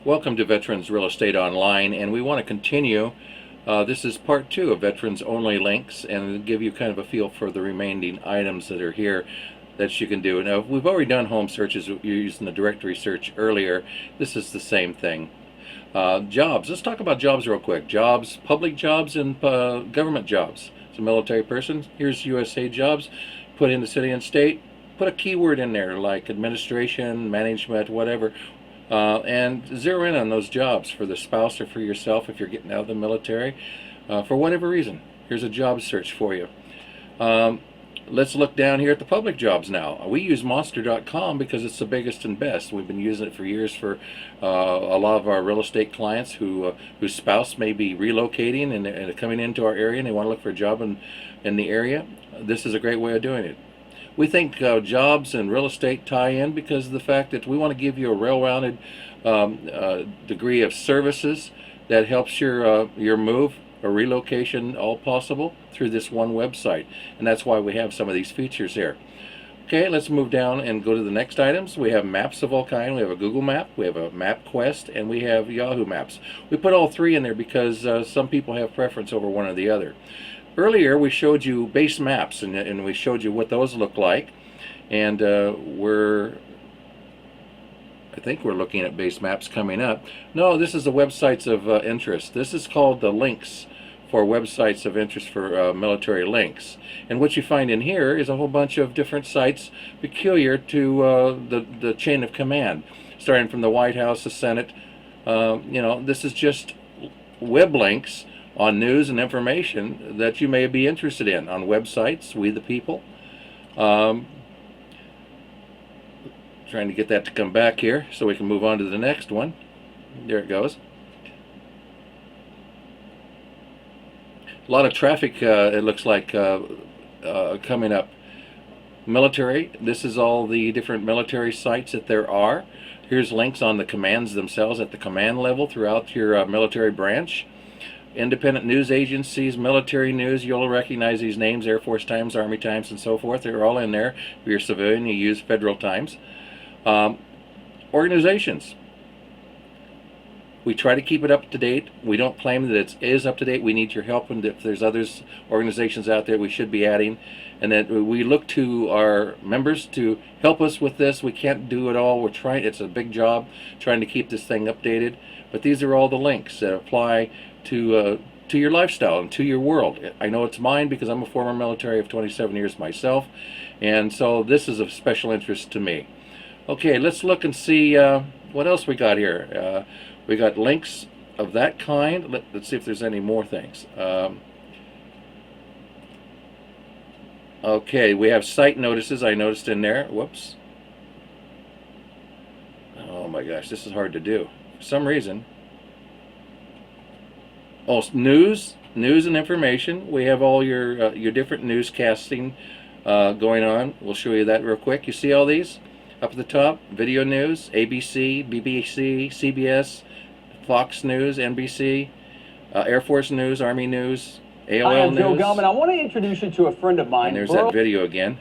Welcome to Veterans Real Estate Online, and we want to continue. This is part two of Veterans Only Links, and give you kind of a feel for the remaining items that are here that you can do. Now, we've already done home searches using the directory search earlier. This is the same thing. Jobs. Let's talk about jobs real quick. Jobs, public jobs, and government jobs. As a military person, here's USA jobs. Put in the city and state. Put a keyword in there like administration, management, whatever. And zero in on those jobs for the spouse or for yourself if you're getting out of the military. For whatever reason, here's a job search for you. Let's look down here at the public jobs now. We use monster.com because it's the biggest and best. We've been using it for years for a lot of our real estate clients whose spouse may be relocating and coming into our area and they want to look for a job in the area. This is a great way of doing it. We think jobs and real estate tie in because of the fact that we want to give you a well-rounded degree of services that helps your move or relocation all possible through this one website. And that's why we have some of these features here. Okay, let's move down and go to the next items. We have maps of all kinds. We have a Google map, we have a MapQuest, and we have Yahoo Maps. We put all three in there because some people have preference over one or the other. Earlier we showed you base maps and we showed you what those look like, and I think we're looking at base maps coming up. No, this is the websites of interest. This is called the links for websites of interest for military links. And what you find in here is a whole bunch of different sites peculiar to the chain of command, starting from the White House, the Senate. This is just web links on news and information that you may be interested in on websites, We the People. Trying to get that to come back here so we can move on to the next one. There it goes. A lot of traffic, it looks like, coming up. Military, this is all the different military sites that there are. Here's links on the commands themselves at the command level throughout your military branch. Independent news agencies, military news, you'll recognize these names: Air Force Times, Army Times, and so forth. They're all in there. If you're a civilian, you use Federal Times. Organizations. We try to keep it up to date. We don't claim that it is up to date. We need your help, and if there's others organizations out there we should be adding, and that we look to our members to help us with this. We can't do it all. We're trying. It's a big job trying to keep this thing updated, but these are all the links that apply to your lifestyle and to your world. I know it's mine because I'm a former military of 27 years myself, and so this is of special interest to me. Okay, let's look and see what else we got here. We got links of that kind. Let's see if there's any more things. Okay, we have site notices I noticed in there. Whoops. Oh my gosh, this is hard to do. For some reason. Oh, news and information. We have all your different newscasting going on. We'll show you that real quick. You see all these up at the top? Video news, ABC, BBC, CBS, Fox News, NBC, Air Force News, Army News, AOL Hi, I'm News. Joe Gelman. I want to introduce you to a friend of mine. And there's that video again.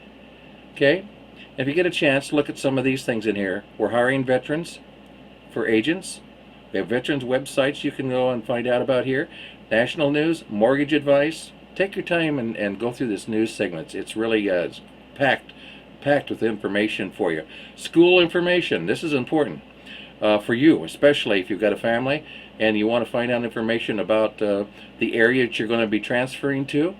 Okay, if you get a chance, look at some of these things in here. We're hiring veterans for agents. We have veterans websites you can go and find out about here. National news, mortgage advice. Take your time and go through this news segments. It's really packed with information for you. School information. This is important for you, especially if you've got a family and you want to find out information about the area that you're going to be transferring to,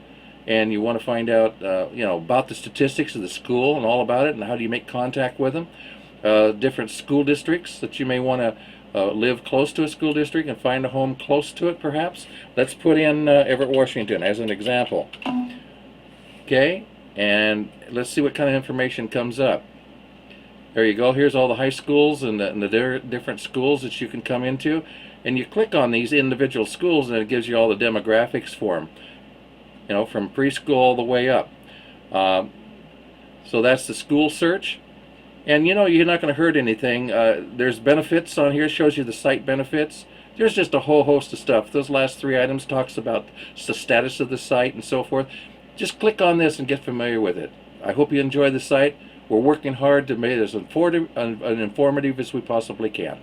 and you want to find out about the statistics of the school and all about it, and how do you make contact with them. Different school districts that you may want to live close to a school district and find a home close to it, perhaps. Let's put in Everett, Washington as an example. Okay, and let's see what kind of information comes up. There you go. Here's all the high schools and the different schools that you can come into, and you click on these individual schools and it gives you all the demographics for them, from preschool all the way up. So that's the school search. And you're not going to hurt anything. There's benefits on here, shows you the site benefits. There's just a whole host of stuff. Those last three items talks about the status of the site and so forth. Just click on this and get familiar with it. I hope you enjoy the site. We're working hard to make it as informative as we possibly can.